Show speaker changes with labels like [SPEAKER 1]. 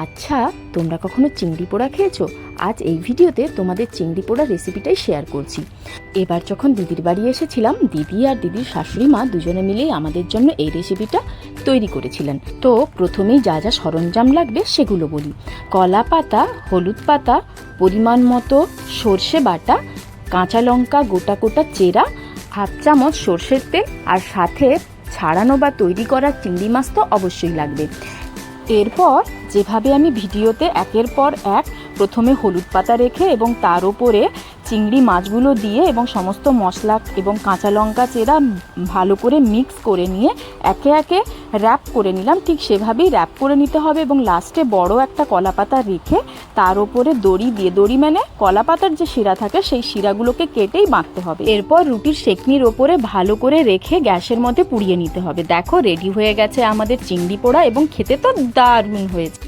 [SPEAKER 1] আচ্ছা, তোমরা কখনো চিংড়ি পোড়া খেয়েছো? আজ এই ভিডিওতে তোমাদের চিংড়ি পোড়া রেসিপিটাই শেয়ার করছি। এবার যখন দিদির বাড়ি এসেছিলাম, দিদি আর দিদির শাশুড়ি মা দুজনে মিলেই আমাদের জন্য এই রেসিপিটা তৈরি করেছিলেন। তো প্রথমেই যা যা সরঞ্জাম লাগবে সেগুলো বলি। কলা পাতা, হলুদ পাতা, পরিমাণ মতো সর্ষে বাটা, কাঁচা লঙ্কা গোটা গোটা চেরা, হাফ চামচ সর্ষের তেল, আর সাথে ছাড়ানো বা তৈরি করা চিংড়ি মাছ তো অবশ্যই লাগবে। এরপর যেভাবে আমি ভিডিওতে একের পর এক প্রথমে হলুদ পাতা রেখে এবং তার উপরে চিংড়ি মাছগুলো দিয়ে এবং সমস্ত মশলা এবং কাঁচা লঙ্কা চেরা ভালো করে মিক্স করে নিয়ে একে একে র্যাপ করে নিলাম, ঠিক সেভাবেই র্যাপ করে নিতে হবে। এবং লাস্টে বড় একটা কলা পাতা রেখে তার উপরে দড়ি দিয়ে, দড়ি মানে কলা পাতার যে শিরা থাকে সেই শিরাগুলোকে কেটেই বাঁধতে হবে। এরপর রুটির সেকনির ওপরে ভালো করে রেখে গ্যাসের মধ্যে পুড়িয়ে নিতে হবে। দেখো, রেডি হয়ে গেছে আমাদের চিংড়ি পোড়া এবং খেতে তো দারুণ হয়েছে।